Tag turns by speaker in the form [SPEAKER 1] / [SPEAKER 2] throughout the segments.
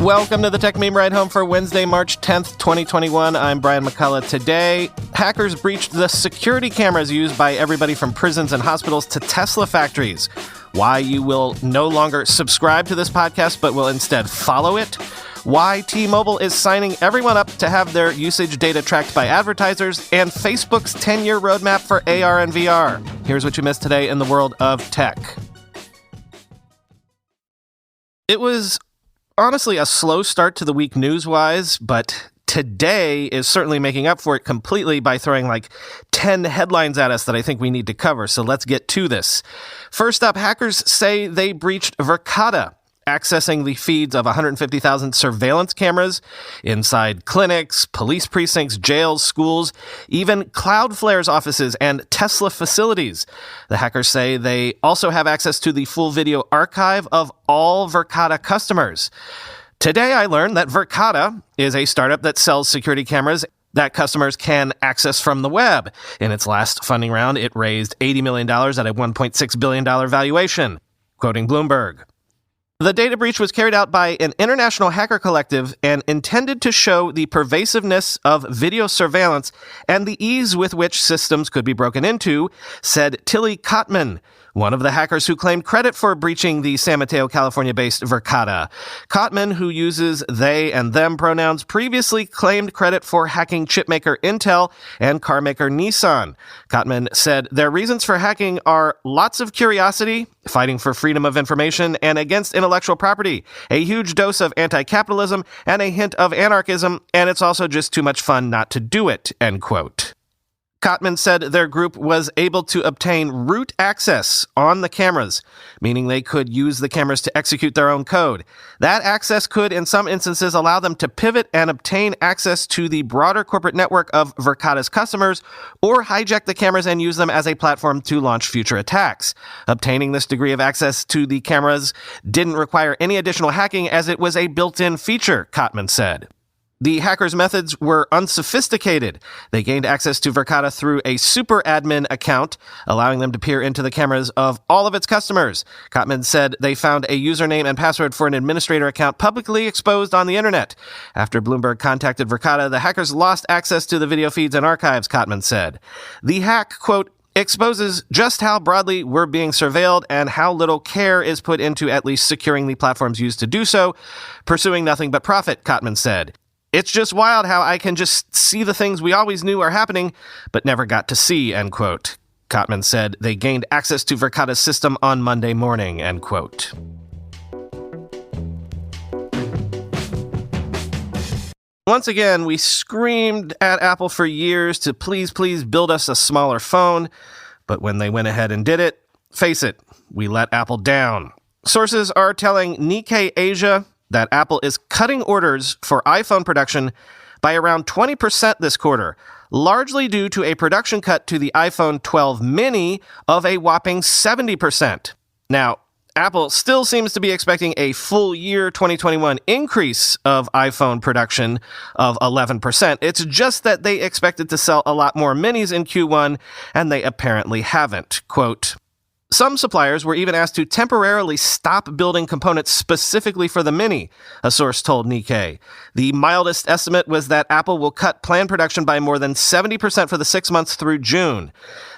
[SPEAKER 1] Welcome to the Tech Meme Ride Home for Wednesday, March 10th, 2021. I'm Brian McCullough. Today, hackers breached the security cameras used by everybody from prisons and hospitals to Tesla factories. Why you will no longer subscribe to this podcast, but will instead follow it. Why T-Mobile is signing everyone up to have their usage data tracked by advertisers, and Facebook's 10-year roadmap for AR and VR. Here's what you missed today in the world of tech. It was honestly a slow start to the week news-wise, but today is certainly making up for it completely by throwing like 10 headlines at us that I think we need to cover, so let's get to this. First up, hackers say they breached Verkata, accessing the feeds of 150,000 surveillance cameras inside clinics, police precincts, jails, schools, even Cloudflare's offices and Tesla facilities. The hackers say they also have access to the full video archive of all Verkata customers. Today I learned that Verkata is a startup that sells security cameras that customers can access from the web. In its last funding round, it raised $80 million at a $1.6 billion valuation, quoting Bloomberg. The data breach was carried out by an international hacker collective and intended to show the pervasiveness of video surveillance and the ease with which systems could be broken into, said Tilly Kotman, one of the hackers who claimed credit for breaching the San Mateo, California-based Verkata. Kotman, who uses they and them pronouns, previously claimed credit for hacking chipmaker Intel and carmaker Nissan. Kotman said their reasons for hacking are lots of curiosity, fighting for freedom of information, and against intellectual property, a huge dose of anti-capitalism, and a hint of anarchism, and it's also just too much fun not to do it, end quote. Kotman said their group was able to obtain root access on the cameras, meaning they could use the cameras to execute their own code. That access could, in some instances, allow them to pivot and obtain access to the broader corporate network of Verkata's customers, or hijack the cameras and use them as a platform to launch future attacks. Obtaining this degree of access to the cameras didn't require any additional hacking, as it was a built-in feature, Kotman said. The hackers' methods were unsophisticated. They gained access to Verkata through a super admin account, allowing them to peer into the cameras of all of its customers. Kotman said they found a username and password for an administrator account publicly exposed on the internet. After Bloomberg contacted Verkata, the hackers lost access to the video feeds and archives, Kotman said. The hack, quote, exposes just how broadly we're being surveilled and how little care is put into at least securing the platforms used to do so, pursuing nothing but profit, Kotman said. It's just wild how I can just see the things we always knew are happening, but never got to see, end quote. Kotman said they gained access to Verkata's system on Monday morning, end quote. Once again, we screamed at Apple for years to please build us a smaller phone, but when they went ahead and did it, face it, we let Apple down. Sources are telling Nikkei Asia that Apple is cutting orders for iPhone production by around 20% this quarter, largely due to a production cut to the iPhone 12 mini of a whopping 70%. Now, Apple still seems to be expecting a full year 2021 increase of iPhone production of 11%. It's just that they expected to sell a lot more minis in Q1, and they apparently haven't. Quote, some suppliers were even asked to temporarily stop building components specifically for the Mini, a source told Nikkei. The mildest estimate was that Apple will cut planned production by more than 70% for the 6 months through June.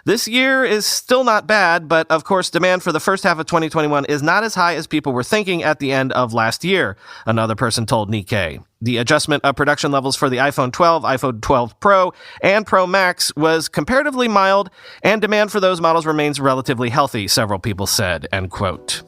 [SPEAKER 1] This year is still not bad, but of course demand for the first half of 2021 is not as high as people were thinking at the end of last year, another person told Nikkei. The adjustment of production levels for the iPhone 12, iPhone 12 Pro, and Pro Max was comparatively mild, and demand for those models remains relatively healthy, several people said, end quote.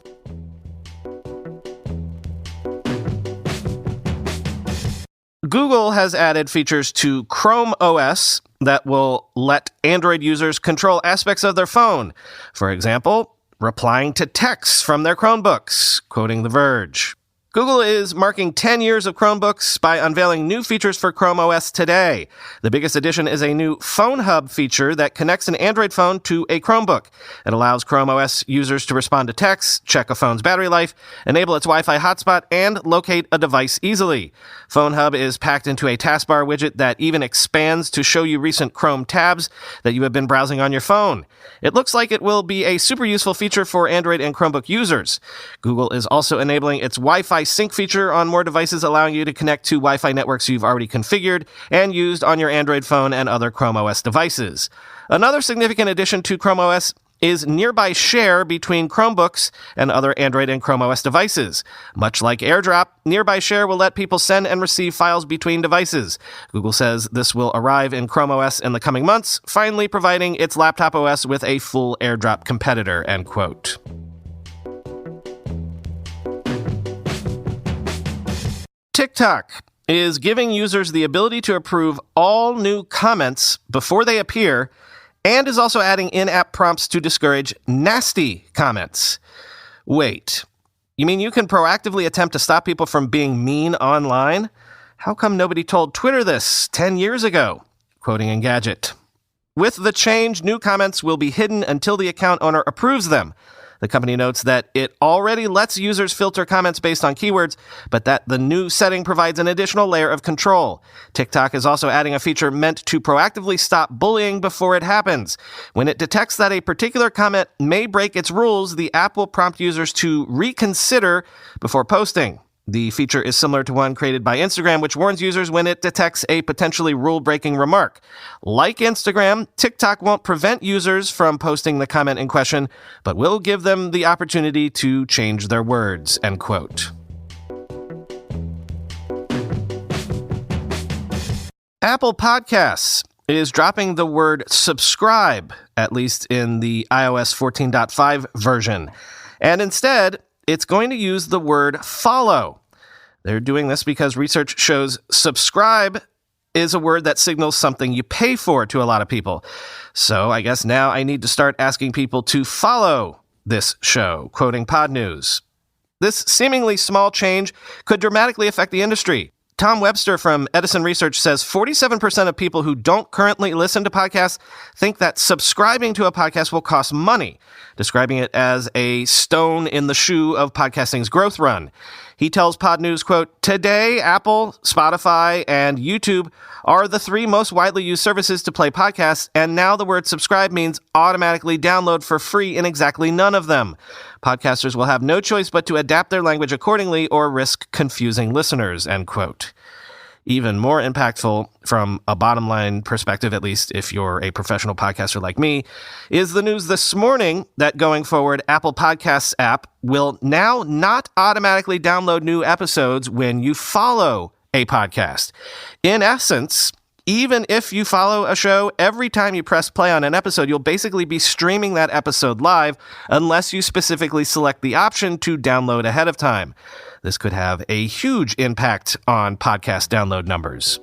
[SPEAKER 1] Google has added features to ChromeOS that will let Android users control aspects of their phone. For example, replying to texts from their Chromebooks, quoting The Verge. Google is marking 10 years of Chromebooks by unveiling new features for ChromeOS today. The biggest addition is a new Phone Hub feature that connects an Android phone to a Chromebook. It allows ChromeOS users to respond to texts, check a phone's battery life, enable its Wi-Fi hotspot, and locate a device easily. Phone Hub is packed into a taskbar widget that even expands to show you recent Chrome tabs that you have been browsing on your phone. It looks like it will be a super useful feature for Android and Chromebook users. Google is also enabling its Wi-Fi Wi-Fi sync feature on more devices, allowing you to connect to Wi-Fi networks you've already configured and used on your Android phone and other ChromeOS devices. Another significant addition to ChromeOS is nearby share between Chromebooks and other Android and ChromeOS devices. Much like AirDrop, nearby share will let people send and receive files between devices. Google says this will arrive in ChromeOS in the coming months, finally providing its laptop OS with a full AirDrop competitor, end quote. TikTok is giving users the ability to approve all new comments before they appear, and is also adding in-app prompts to discourage nasty comments. Wait, you mean you can proactively attempt to stop people from being mean online? How come nobody told Twitter this 10 years ago? Quoting Engadget. With the change, new comments will be hidden until the account owner approves them. The company notes that it already lets users filter comments based on keywords, but that the new setting provides an additional layer of control. TikTok is also adding a feature meant to proactively stop bullying before it happens. When it detects that a particular comment may break its rules, the app will prompt users to reconsider before posting. The feature is similar to one created by Instagram, which warns users when it detects a potentially rule-breaking remark. Like Instagram, TikTok won't prevent users from posting the comment in question, but will give them the opportunity to change their words, end quote. Apple Podcasts is dropping the word subscribe, at least in the iOS 14.5 version. And instead, it's going to use the word follow. They're doing this because research shows subscribe is a word that signals something you pay for to a lot of people. So I guess now I need to start asking people to follow this show, quoting Pod News. This seemingly small change could dramatically affect the industry. Tom Webster from Edison Research says 47% of people who don't currently listen to podcasts think that subscribing to a podcast will cost money, describing it as a stone in the shoe of podcasting's growth run. He tells Pod News, quote, "Today, Apple, Spotify, and YouTube are the three most widely used services to play podcasts, and now the word subscribe means automatically download for free in exactly none of them. Podcasters will have no choice but to adapt their language accordingly or risk confusing listeners," end quote. Even more impactful, from a bottom line perspective, at least if you're a professional podcaster like me, is the news this morning that going forward, Apple Podcasts app will now not automatically download new episodes when you follow a podcast. In essence, even if you follow a show, every time you press play on an episode, you'll basically be streaming that episode live unless you specifically select the option to download ahead of time. This could have a huge impact on podcast download numbers.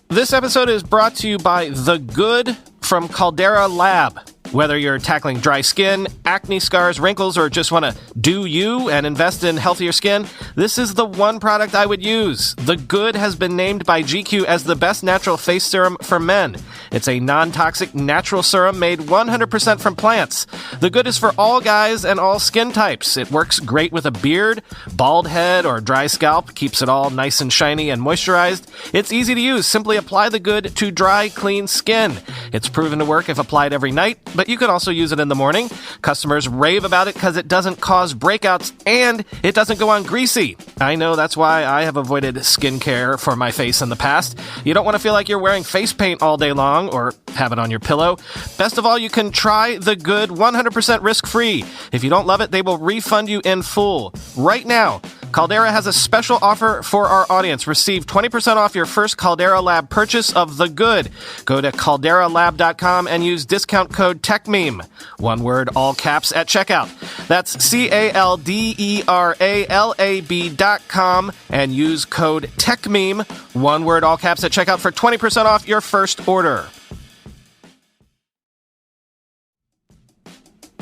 [SPEAKER 1] This episode is brought to you by The Good from Caldera Lab. Whether you're tackling dry skin, acne scars, wrinkles, or just want to do you and invest in healthier skin, this is the one product I would use. The Good has been named by GQ as the best natural face serum for men. It's a non-toxic natural serum made 100% from plants. The Good is for all guys and all skin types. It works great with a beard, bald head, or dry scalp, keeps it all nice and shiny and moisturized. It's easy to use. Simply apply the Good to dry, clean skin. It's proven to work if applied every night, but you can also use it in the morning. Customers rave about it because it doesn't cause breakouts and it doesn't go on greasy. I know that's why I have avoided skincare for my face in the past. You don't want to feel like you're wearing face paint all day long or have it on your pillow. Best of all, you can try The Good 100% risk-free. If you don't love it, they will refund you in full. Right now, Caldera has a special offer for our audience. Receive 20% off your first Caldera Lab purchase of The Good. Go to calderalab.com and use discount code TechMeme. One word, all caps, at checkout. That's calderalab.com and use code TechMeme. One word, all caps, at checkout for 20% off your first order.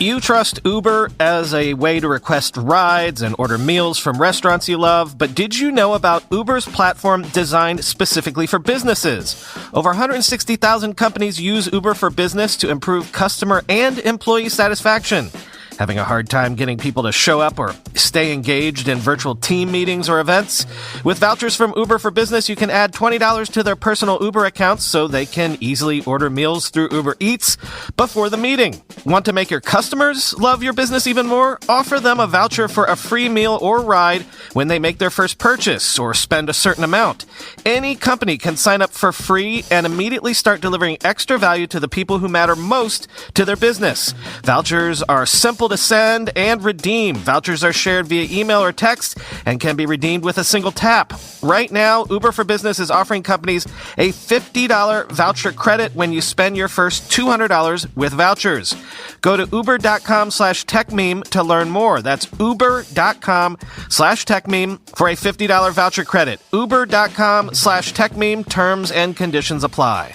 [SPEAKER 1] You trust Uber as a way to request rides and order meals from restaurants you love, but did you know about Uber's platform designed specifically for businesses? Over 160,000 companies use Uber for Business to improve customer and employee satisfaction. Having a hard time getting people to show up or stay engaged in virtual team meetings or events? With vouchers from Uber for Business, you can add $20 to their personal Uber accounts so they can easily order meals through Uber Eats before the meeting. Want to make your customers love your business even more? Offer them a voucher for a free meal or ride when they make their first purchase or spend a certain amount. Any company can sign up for free and immediately start delivering extra value to the people who matter most to their business. Vouchers are simple to send and redeem. Vouchers are shared via email or text and can be redeemed with a single tap. Right now, Uber for Business is offering companies a $50 voucher credit when you spend your first $200 with vouchers. Go to uber.com/techmeme to learn more. That's uber.com/techmeme for a $50 voucher credit. Uber.com/techmeme. Terms and conditions apply.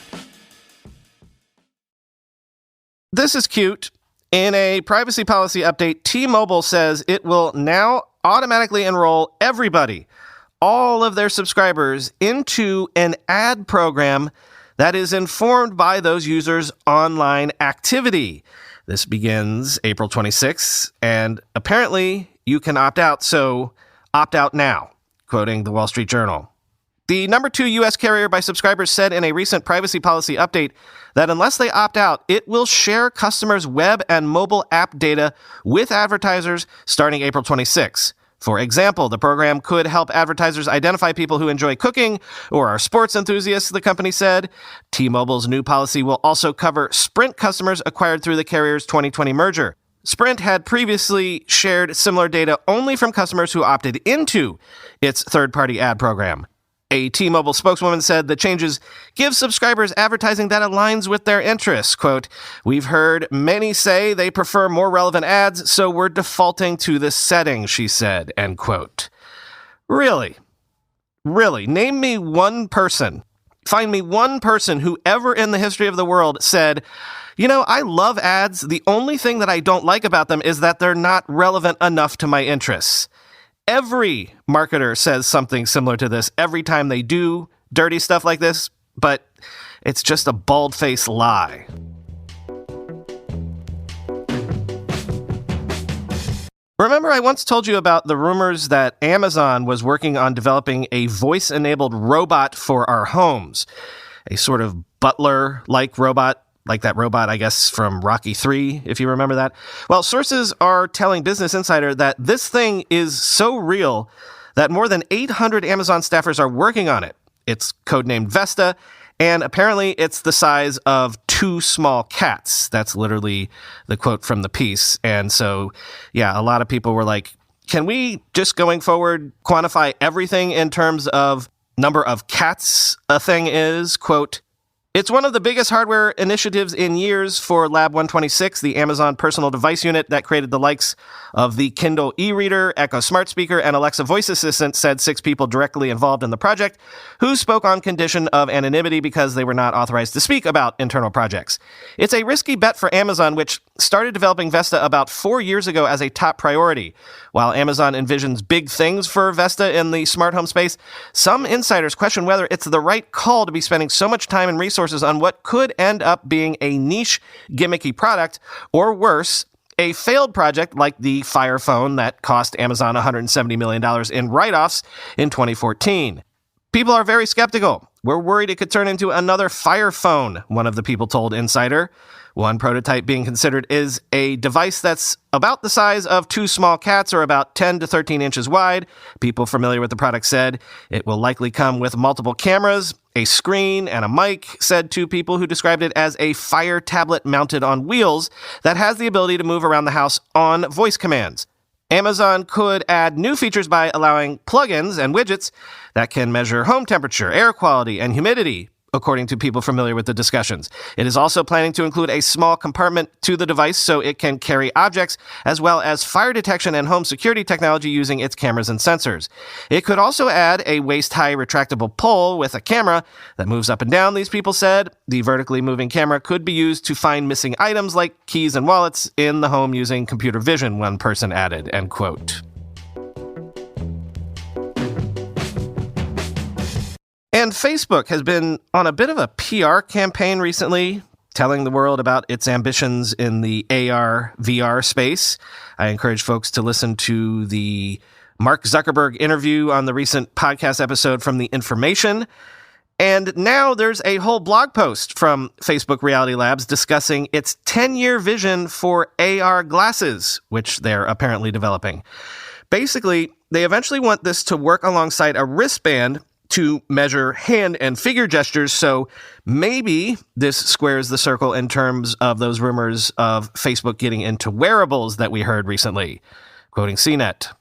[SPEAKER 1] This is cute. In a privacy policy update, T-Mobile says it will now automatically enroll everybody, all of their subscribers, into an ad program that is informed by those users' online activity. This begins April 26th, and apparently you can opt out, so opt out now, quoting the Wall Street Journal. The number 2 U.S. carrier by subscribers said in a recent privacy policy update that unless they opt out, it will share customers' web and mobile app data with advertisers starting April 26. For example, the program could help advertisers identify people who enjoy cooking or are sports enthusiasts, the company said. T-Mobile's new policy will also cover Sprint customers acquired through the carrier's 2020 merger. Sprint had previously shared similar data only from customers who opted into its third-party ad program. A T-Mobile spokeswoman said the changes give subscribers advertising that aligns with their interests. Quote, "We've heard many say they prefer more relevant ads, so we're defaulting to this setting," she said, end quote. Really? Name me one person. Find me one person who ever in the history of the world said, "You know, I love ads. The only thing that I don't like about them is that they're not relevant enough to my interests." Every marketer says something similar to this every time they do dirty stuff like this, but it's just a bald-faced lie. Remember, I once told you about the rumors that Amazon was working on developing a voice-enabled robot for our homes, a sort of butler-like robot, like that robot, I guess, from Rocky III, if you remember that. Well, sources are telling Business Insider that this thing is so real that more than 800 Amazon staffers are working on it. It's codenamed Vesta, and apparently it's the size of 2 small cats. That's literally the quote from the piece. And so, yeah, a lot of people were like, can we just going forward quantify everything in terms of number of cats a thing is? Quote, "It's one of the biggest hardware initiatives in years for Lab 126, the Amazon personal device unit that created the likes of the Kindle e-reader, Echo smart speaker, and Alexa voice assistant," said 6 people directly involved in the project, who spoke on condition of anonymity because they were not authorized to speak about internal projects. It's a risky bet for Amazon, which started developing Vesta about 4 years ago as a top priority. While Amazon envisions big things for Vesta in the smart home space, some insiders question whether it's the right call to be spending so much time and resources on what could end up being a niche, gimmicky product, or worse, a failed project like the Fire Phone that cost Amazon $170 million in write-offs in 2014. People are very skeptical. "We're worried it could turn into another Fire Phone," one of the people told Insider. One prototype being considered is a device that's about the size of 2 small cats or about 10 to 13 inches wide. People familiar with the product said it will likely come with multiple cameras, a screen, and a mic, said 2 people who described it as a Fire tablet mounted on wheels that has the ability to move around the house on voice commands. Amazon could add new features by allowing plugins and widgets that can measure home temperature, air quality, and humidity, according to people familiar with the discussions. It is also planning to include a small compartment to the device so it can carry objects, as well as fire detection and home security technology using its cameras and sensors. It could also add a waist-high retractable pole with a camera that moves up and down, these people said. The vertically moving camera could be used to find missing items like keys and wallets in the home using computer vision, one person added, end quote. And Facebook has been on a bit of a PR campaign recently telling the world about its ambitions in the AR, VR space. I encourage folks to listen to the Mark Zuckerberg interview on the recent podcast episode from The Information. And now there's a whole blog post from Facebook Reality Labs discussing its 10-year vision for AR glasses, which they're apparently developing. Basically, they eventually want this to work alongside a wristband to measure hand and figure gestures, so maybe this squares the circle in terms of those rumors of Facebook getting into wearables that we heard recently. Quoting CNET.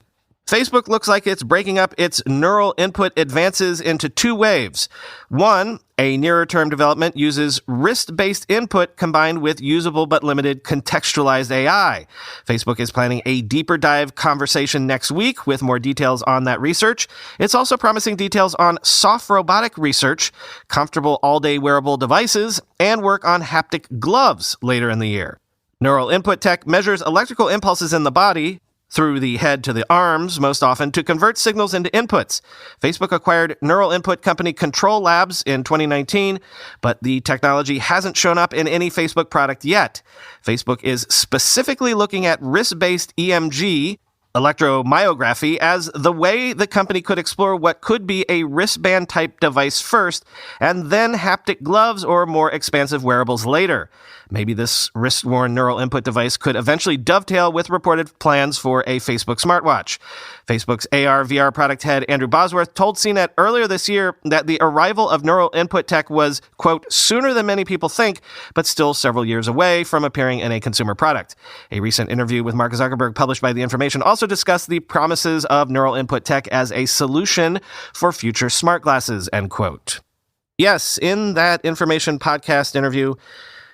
[SPEAKER 1] Facebook looks like it's breaking up its neural input advances into two waves. One, a nearer-term development, uses wrist-based input combined with usable but limited contextualized AI. Facebook is planning a deeper dive conversation next week with more details on that research. It's also promising details on soft robotic research, comfortable all-day wearable devices, and work on haptic gloves later in the year. Neural input tech measures electrical impulses in the body, through the head to the arms, most often, to convert signals into inputs. Facebook acquired neural input company Control Labs in 2019, but the technology hasn't shown up in any Facebook product yet. Facebook is specifically looking at wrist-based EMG, electromyography, as the way the company could explore what could be a wristband-type device first, and then haptic gloves or more expansive wearables later. Maybe this wrist-worn neural input device could eventually dovetail with reported plans for a Facebook smartwatch. Facebook's AR/VR product head Andrew Bosworth told CNET earlier this year that the arrival of neural input tech was, quote, sooner than many people think, but still several years away from appearing in a consumer product. A recent interview with Mark Zuckerberg published by The Information also discussed the promises of neural input tech as a solution for future smart glasses, end quote. Yes, in that Information podcast interview,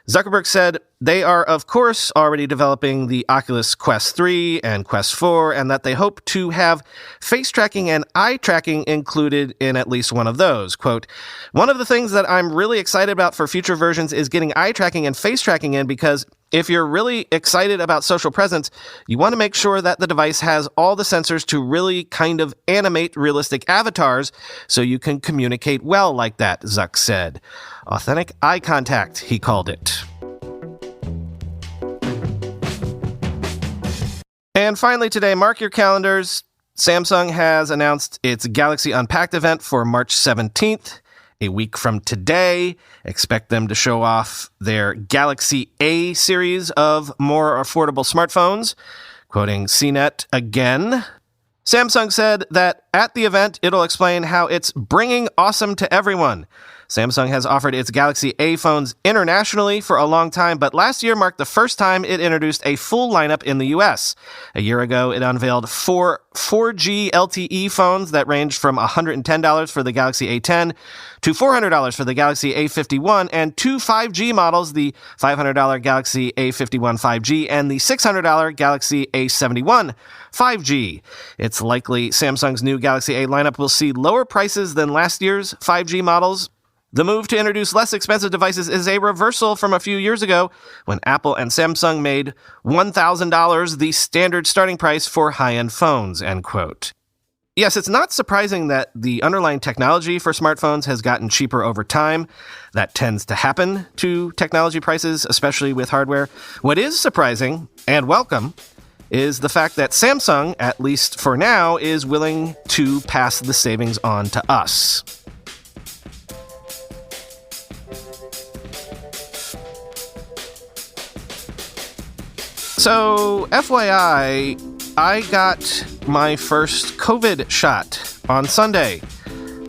[SPEAKER 1] Zuckerberg said they are, of course, already developing the Oculus Quest 3 and Quest 4, and that they hope to have face tracking and eye tracking included in at least one of those. Quote, one of the things that I'm really excited about for future versions is getting eye tracking and face tracking in, because if you're really excited about social presence, you want to make sure that the device has all the sensors to really kind of animate realistic avatars so you can communicate well like that, Zuck said. Authentic eye contact, he called it. And finally today, mark your calendars. Samsung has announced its Galaxy Unpacked event for March 17th. A week from today, expect them to show off their Galaxy A series of more affordable smartphones. Quoting CNET again, Samsung said that at the event, it'll explain how it's bringing awesome to everyone. Samsung has offered its Galaxy A phones internationally for a long time, but last year marked the first time it introduced a full lineup in the US. A year ago, it unveiled 4 4G LTE phones that ranged from $110 for the Galaxy A10 to $400 for the Galaxy A51, and 2 5G models, the $500 Galaxy A51 5G and the $600 Galaxy A71 5G. It's likely Samsung's new Galaxy A lineup will see lower prices than last year's 5G models. The move to introduce less expensive devices is a reversal from a few years ago when Apple and Samsung made $1,000 the standard starting price for high-end phones, end quote. Yes, it's not surprising that the underlying technology for smartphones has gotten cheaper over time. That tends to happen to technology prices, especially with hardware. What is surprising and welcome is the fact that Samsung, at least for now, is willing to pass the savings on to us. So, FYI, I got my first COVID shot on Sunday.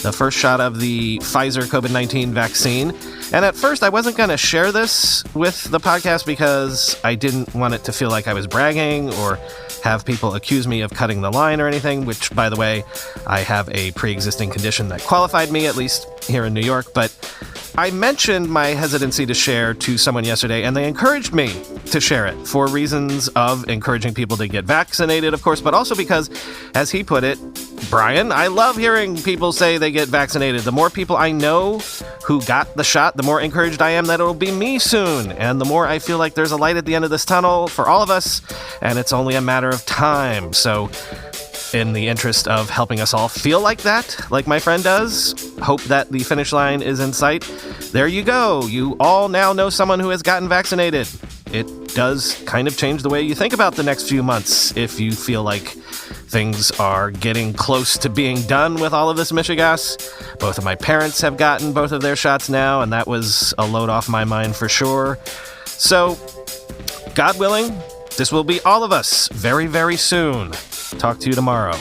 [SPEAKER 1] The first shot of the Pfizer COVID-19 vaccine. And at first, I wasn't going to share this with the podcast because I didn't want it to feel like I was bragging or have people accuse me of cutting the line or anything, which, by the way, I have a pre-existing condition that qualified me, at least here in New York. But I mentioned my hesitancy to share to someone yesterday, and they encouraged me to share it for reasons of encouraging people to get vaccinated, of course, but also because, as he put it, Brian, I love hearing people say they get vaccinated. The more people I know who got the shot, the more encouraged I am that it'll be me soon. And the more I feel like there's a light at the end of this tunnel for all of us, and it's only a matter of time. So in the interest of helping us all feel like that, like my friend does, hope that the finish line is in sight, there you go. You all now know someone who has gotten vaccinated. It does kind of change the way you think about the next few months if you feel like things are getting close to being done with all of this mishigas. Both of my parents have gotten both of their shots now, and that was a load off my mind for sure. So, God willing, this will be all of us very, very soon. Talk to you tomorrow.